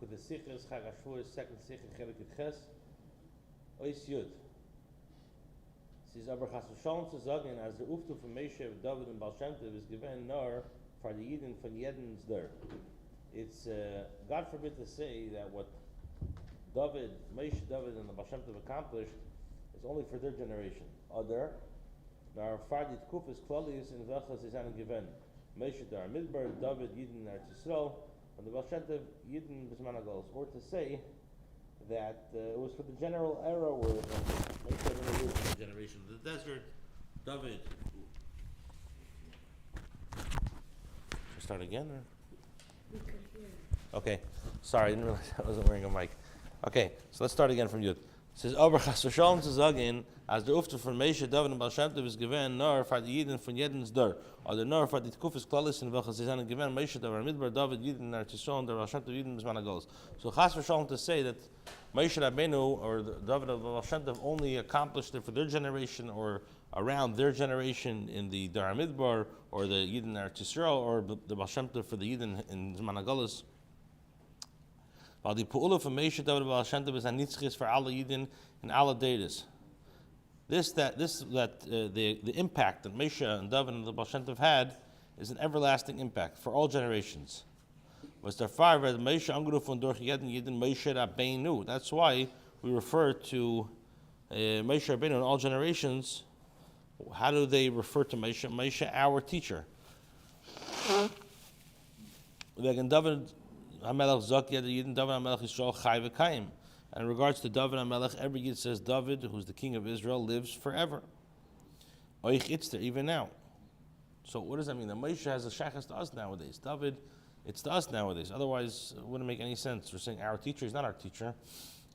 with the Sichos, Shavuos, second Sicha, Chelik Ches, Ois Yud. Says aber Chas v'Shalom zu sagen, as the Uftu from Moshe, David and Baal Shem Tov is given nor for the Yidden von Yeden's der. It's God forbid to say that what David, Moshe, David, and the Baal Shem Tov accomplished is only for their generation. Other, nor for the Tkufas Klalis in Vechas is an given. Moshe dar Midbar, David, Yidden, Eretz Yisrael, and the Baal Shem Tov, Yidden, B'zman HaGolus. Or to say that it was for the general era where Moshe was the generation of the desert, David. Should I start again? Or? We could hear. Okay, sorry, I didn't realize I wasn't wearing a mic. Okay, so let's start again from Yud. It says, "Aber Chas v'Shalom zu sagen, as the Ufta von Moshe, David and Baal Shem Tov is given, nor for the Yidden von Yeden's der, or the nor for the Tkufas Klalis in welches is given Moshe, David, Midbar, David, Yidden, Eretz Yisrael, and the Baal Shem Tov, Yidden, B'zman HaGolus." So Chas v'Shalom to say that Moshe Rabbeinu or David and Baal Shem Tov only accomplished it for their generation or around their generation in the Dar Midbar or the Yidden Eretz Yisrael or the Baal Shem Tov for the Yidden in B'zman HaGolus. While the Pu'ula from Moshe, David and Baal Shem Tov is anitzchis for all Yidden and all datas. The impact that Moshe and David and the Baal Shem Tov had is an everlasting impact for all generations. Was der Fall where Moshe angerufen durch jeden Moshe Rabbeinu. That's why we refer to Moshe Rabbeinu in all generations. How do they refer to Moshe? Moshe, our teacher. Wegen David HaMelech Zok Yed Yidin David HaMelech Yisrael Chai V'Kayim. And in regards to David HaMelech, every Yid says David, who's the king of Israel, lives forever. Oich Itzter, even now. So what does that mean? That Moshe has a shachas to us nowadays. David, it's to us nowadays. Otherwise, it wouldn't make any sense. We're saying our teacher. He's not our teacher.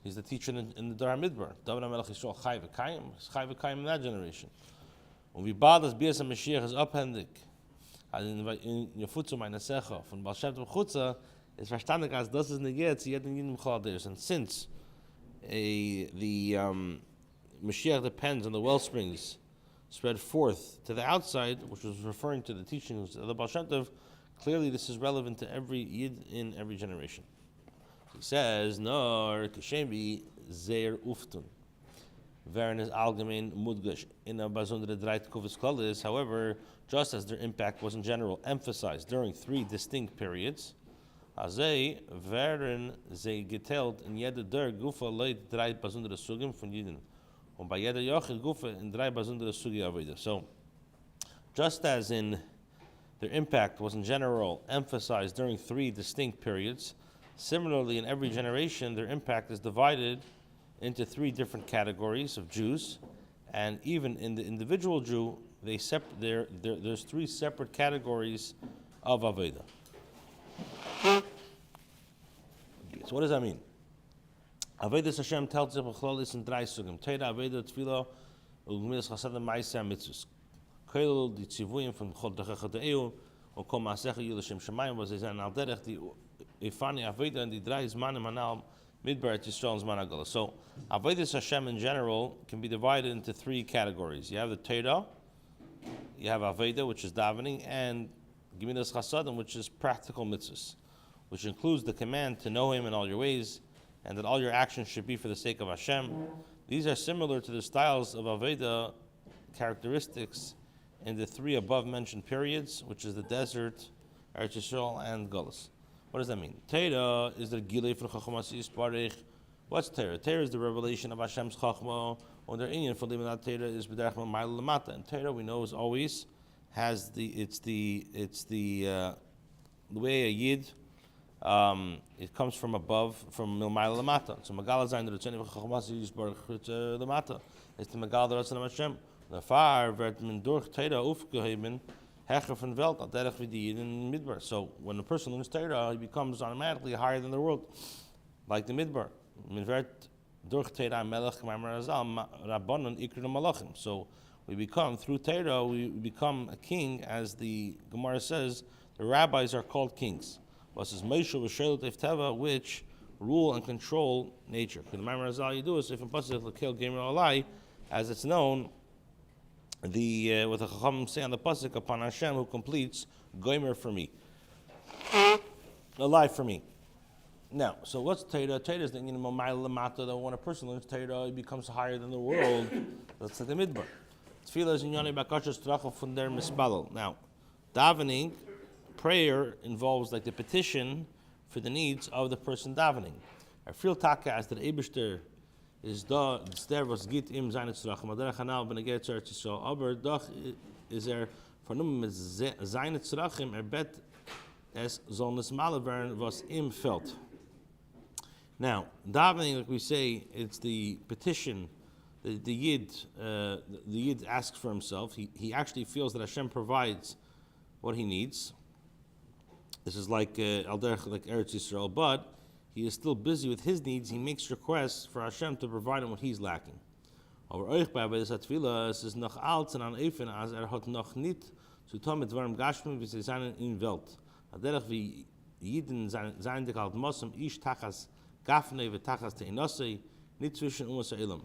He's the teacher in the Dar Midbar. David HaMelech Yisrael Chai V'Kayim. Chai V'Kayim in that generation. When we bad as Bias HaMashiach is uphendig, in Yefutzu Ma'inasecha, von Baal Shem Tov Chutza, is verstandig as das is negiert zu jedem Yidin Chaladeus. And since the Mashiach depends on the wellsprings spread forth to the outside, which was referring to the teachings of the Baal Shem Tov, clearly this is relevant to every Yid in every generation. He says, Nor Keshemi Zeir Uftun. Veren is allgemein mudgash in a besondere dreit kufis klalis. However, just as their impact was in general emphasized during three distinct periods, Azay werden ze geteilt in jede der gufa leit drei besondere sugim von Yidden. Und bei jeder Yochid gufa in drei besondere sugi aveda. So, just as in their impact was in general emphasized during three distinct periods, similarly in every generation their impact is divided into three different categories of Jews, and even in the individual Jew, there's three separate categories of aveda. So what does that mean? Avedas Hashem tells us b'chlolis in drei sugim. Teira aveda tefila u'gemilas chasadim ma'aseh mitzvus. Koil di tzivuyim from chol dechach de'eu u'kol ma'asecha yilashim shemayim was ezan al derech di ifani aveda and di drei zmanim anal midbar Yisrael zman hagala. So Avedas Hashem in general can be divided into three categories. You have the Teira, you have Aveda, which is davening, and gemilas chasadim, which is practical mitzvahs, which includes the command to know Him in all your ways, and that all your actions should be for the sake of Hashem. These are similar to the styles of Aveda characteristics in the three above-mentioned periods, which is the desert, Eretz Yisrael, and Golus. What does that mean? Teira is the Gilei from Chachmas Yisparech. What's Teira? Teira is the revelation of Hashem's Chachma, or their Inyan for Limanat Teira is B'derech Ma'il Lamata. And Teira, we know, is always has the way a Yid, it comes from above, from Milmayla Lamata. So Magala Zayin, the Ritzoni V'chachmas Yisparech Lamata. It's the Magala Ratzon Hashem. The far wird man durch Teira aufgeheben, hecher von Welt, al derech wie die Yidin Midbar. So when a person learns Teira, he becomes automatically higher than the world, like the Midbar. Man wird durch Teira melech k'mamar azal, rabbanon ikru malachim. So we become, through Teira, we become a king, as the Gemara says, the rabbis are called kings. What says Moshe v'shelut efteva, which rule and control nature. K'mamar azal you do is if in pasuk l'kel gamer alai, as it's known, what the Chacham say on the pasuk upon Hashem who completes gomer for me, alive for me. Now, so what's Torah? Torah is the Lamata, that when a person learns Torah, he becomes higher than the world. That's like the Midbar. Tefillah is in Yonei Bakashas Trachel from their Mispalel. Now, davening, prayer involves like the petition for the needs of the person davening. Our feel taka as the Eibishter is da there was git im seine Tzrachim. Aderech hanal b'negei tzarech Yisrael. Aber doch is for num seine Tzrachim bet es soll nesmale werden was im felt. Now, davening, like we say, it's the petition. The Yid asks for himself. He actually feels that Hashem provides what he needs. This is like like Eretz Yisrael, but he is still busy with his needs. He makes requests for Hashem to provide him what he's lacking. Aber euch bei das Tefillah, es ist noch alt und an Eifen, als hat noch nicht zu tun mit warm Gashmi, wie sie seien in Welt. Aderech wie Jiden seien dich halt Mossem, ish tachas Gafne, ve tachas te'inosei, nicht zwischen Umas Elam.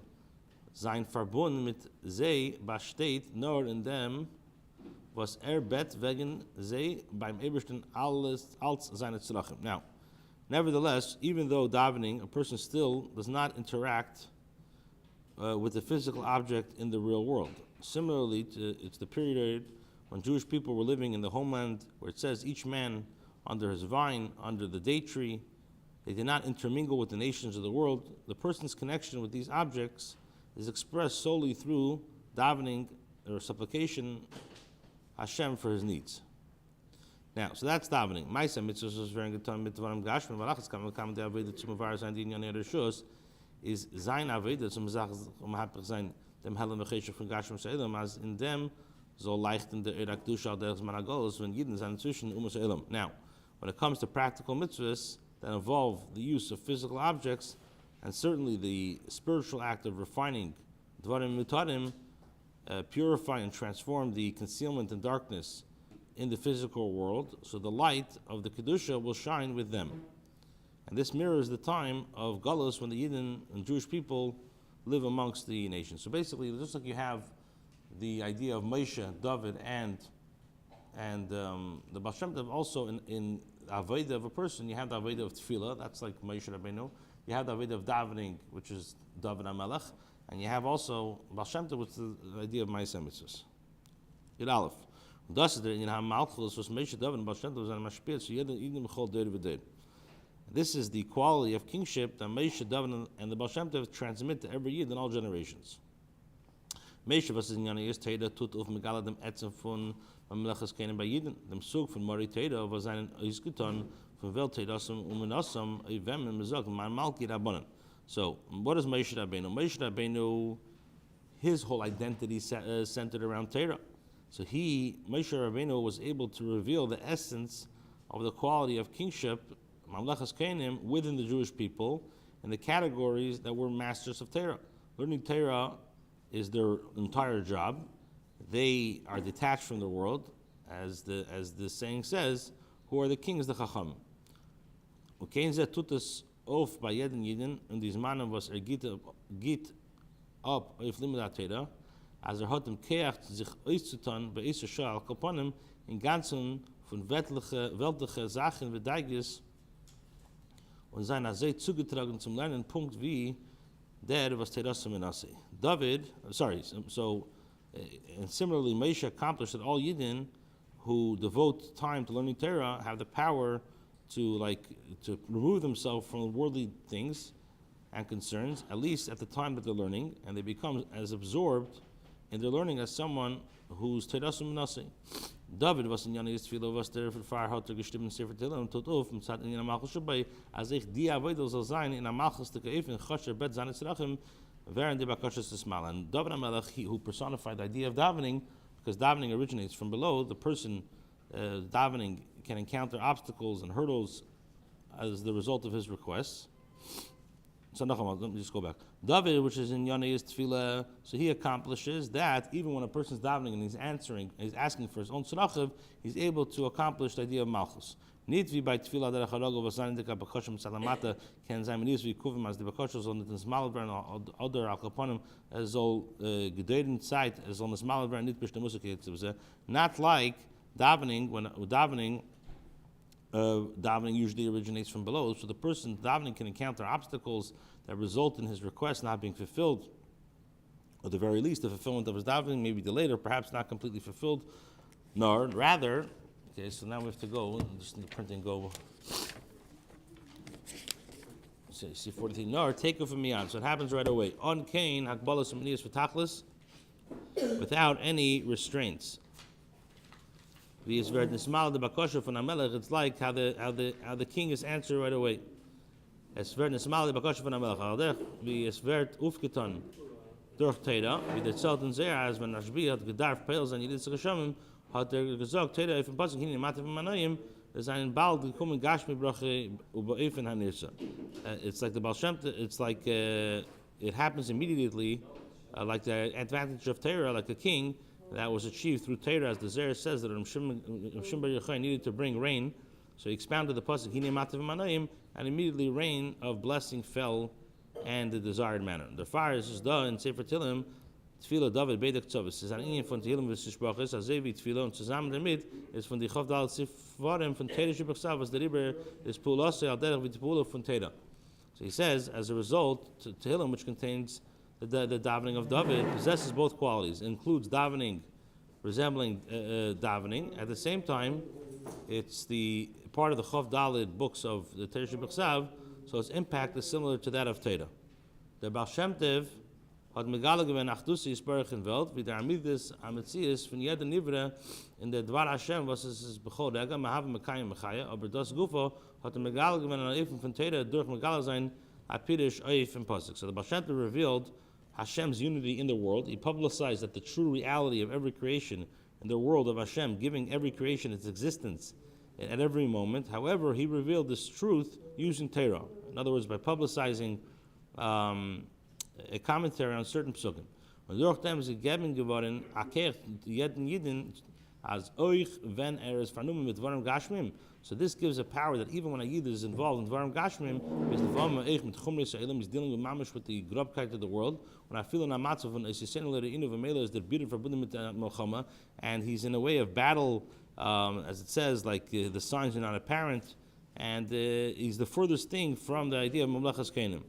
Sein Verbund mit sie besteht nur in dem, was bet wegen sie beim Ebersten alles als seine Tzrachim. Now, nevertheless, even though davening, a person still does not interact with the physical object in the real world. Similarly, it's the period when Jewish people were living in the homeland where it says each man under his vine, under the date tree, they did not intermingle with the nations of the world. The person's connection with these objects is expressed solely through davening or supplication Hashem for his needs. Now, so that's davening. Ma'aseh mitzvahs is very good time mitvarim gashmi malachas kam de aveda zum var sein din yaner shus is sein aveda zum sach hapig sein dem hellen begeische von gashmi selam as in them so leicht in der erakdusha der managos when yidden san zwischen selam. Now, when it comes to practical mitzvahs that involve the use of physical objects, and certainly the spiritual act of refining dvarim mutarim, purify and transform the concealment and darkness in the physical world, so the light of the Kedusha will shine with them. And this mirrors the time of Galus when the Yidden and Jewish people live amongst the nations. So basically, just like you have the idea of Moshe, David, and the Baal Shem Tov, also in Aveda of a person, you have the Aveda of Tefillah, that's like Moshe Rabbeinu. You have the Aveda of davening, which is David HaMelech, and you have also Baal Shem Tov, which is the idea of Ma'aseh mitzvahs. Yud Aleph. Das ist der in Malchus, was Moshe David and Baal Shem Tov sind Mashpir, so Yidden B'chol Deir V'Deir. This is the quality of kingship that Moshe David and the Baal Shem Tov transmit to every Yid in all generations. Moshe was in Yana is Teda tut auf Megala dem Etzen von Melechas Keinen bei Yidden, dem Zug von Mori Teda, was einen Isgeton von Welt Tedasam Menasam Evem and Mezog, my Malki Rabbanan. So, what is Moshe Rabbeinu? Moshe Rabbeinu, his whole identity centered around Torah. So Moshe Rabbeinu was able to reveal the essence of the quality of kingship, Mamlechas Kenim, within the Jewish people, in the categories that were masters of Torah. Learning Torah is their entire job. They are detached from the world, as the saying says, who are the kings, the Chacham. Ukein ze tut es auf bei jeden Yidin, und dies Mannen, was geht up auf Limud Torah, als hat dem Keach sich auszutan bei Isa Shal Kapanim in ganzen von weltliche Sachen wie Deiges und seiner sehr zugetragen zum Lernen Punkt wie der was Terasa Menaseh. And similarly Moshe accomplished that all Yidden who devote time to learning Torah have the power to remove themselves from worldly things and concerns, at least at the time that they're learning, and they become as absorbed in their learning as someone who's Terasa Menaseh. David was in Yanis Tefillah, was der für Fahrer hat gestimmt in Sefer Tehillim und tot auf und sagt in der Malchus dabei, als ich die Avodah soll sein in der Malchus der Geif in Chosher Bet Zanet Tzrachim während die Bakashas des Mal. And David HaMelech, who personified the idea of davening, because davening originates from below, the person davening can encounter obstacles and hurdles as the result of his requests. So let me just go back. David, which is in Yonei is Tefillah, so he accomplishes that even when a person's davening and he's asking for his own tzrachiv, he's able to accomplish the idea of malchus. Nicht wie bei Tefillah derech harogo was sein dika bakashim salamata ken sein menis wie kuvim as die bakashos on the smalbern oder alkaponim so gedeuten Zeit on the smalbern nicht bestimmte Musik. Not like davening when davening davening usually originates from below. So the person davening can encounter obstacles that result in his request not being fulfilled. Or at the very least, the fulfillment of his davening may be delayed or perhaps not completely fulfilled. Nor, rather, okay, so now we have to go, just need to print and go. So you see 43, nor, take it from me on. So it happens right away. On Cain, hakbalas umniyas v'tachlis, without any restraints. It's like how the king is answered right away. Es wird nismal die Bakashe von Amelach. Es wird aufgetan durch Teira, wie der Zelten sehr, als wenn Rabbi hat gedarf Peil sein, Yiditz Geshamim, hat gesagt, Teira, if in Pasuk hin, Mathe von Manayim, is ein Baal gekommen, Gashmi Brache, über Eifen Hanirsa. It's like the Baal Shem, it's like it happens immediately, like the advantage of Teira, like a king, that was achieved through Teira, as the Zer says that Shimon Bar Yochai needed to bring rain, so he expounded the pasuk Hine Matav Manayim, and immediately rain of blessing fell, and the desired manner. The fire is done in Sefer Tehillim. Tefillah David Beidek Tzovis is an Indian von Tehillim v'Sishbrachis. Azevi Tefillah und zusammen damit ist von die Chav Dal Sifvarim von Teira Shibachsav, was the Riber is Pulase al Derech v'Tipula von Teira. So he says, as a result, Tehillim, which contains the davening of David, possesses both qualities. It includes davening resembling davening. At the same time, it's the part of the Chav Dalid books of the Teira Shibachsav, so its impact is similar to that of Teira. The Baal Shem Tov hat megala gewen achdusi isbarach in Welt, wie der Amidus Ametzias von jeder Nivre in der Dvar Hashem, was es bechol rega, mahav mekayim mechaya, aber das Gufo hat megala gewen an Eifen von Teira durch megala sein apirish Eif in Pasuk. So the Baal Shem Tov revealed Hashem's unity in the world. He publicized that the true reality of every creation in the world of Hashem, giving every creation its existence at every moment. However, he revealed this truth using Torah. In other words, by publicizing a commentary on certain psukim. Und durch dem ist gegeben geworden, akert jeden Yidin as euch wenn vernommen mit Dvarim Gashmim. So this gives a power that even when a Yid is involved in Dvarim Gashmim, is the Dvarim Eich mit Chumrei Sa'ilim, he's dealing with mamish with the grubkeit of the world. When I feel in a matzah von Esisen Lereinu v'Mela is the beauty verbunden mit Melchama, and he's in a way of battle, as it says, like the signs are not apparent, and he's the furthest thing from the idea of Mamlechas Kainim.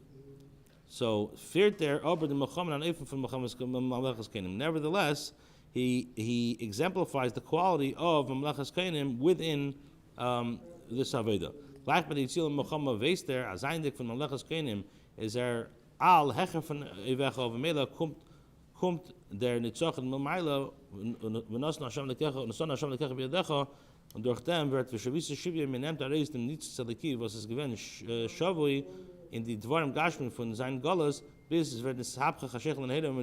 So, feared there, over the Melchama and Eifim from Mamlechas Kainim. Nevertheless, he exemplifies the quality of Mamlechas Kainim within this Aveda. Like by the Yitzil Melchama Veis there, as Eindik from Mamlechas Kainim, is there Al Hecher von Evecha of Mela kommt der Nitzach in Mamayla, V'nos Hashem Lekecha B'yadecha, und durch dem wird für Shavisa Shivya menemt erreist dem Nitzach Tzadiki, was es gewinnt Shavui in die Dvarim Gashmin von seinen Golas, bis es wird es Habcha Chashech L'nehedem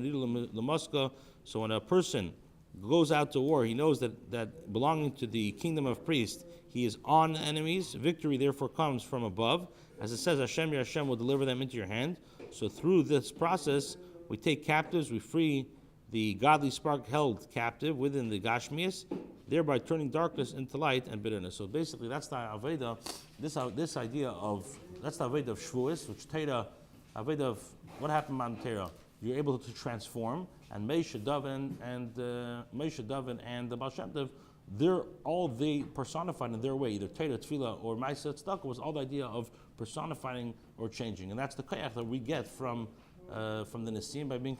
L'Moska. So when a person goes out to war, he knows that belonging to the kingdom of priests, he is on enemies. Victory therefore comes from above. As it says, Hashem, your Hashem will deliver them into your hand. So through this process, we take captives, we free the godly spark held captive within the Gashmias, thereby turning darkness into light and bitterness. So basically, that's the Aveda, this idea of, that's the Aveda of Shavuos, which Teira, Aveda of what happened on Teira. You're able to transform, and Meisha Davin and the Baal Shem Tov, they personified in their way, either Teira, Tefillah, or Ma'aseh Tzedakah, was all the idea of personifying or changing, and that's the koyach that we get from the Nisim by being connected.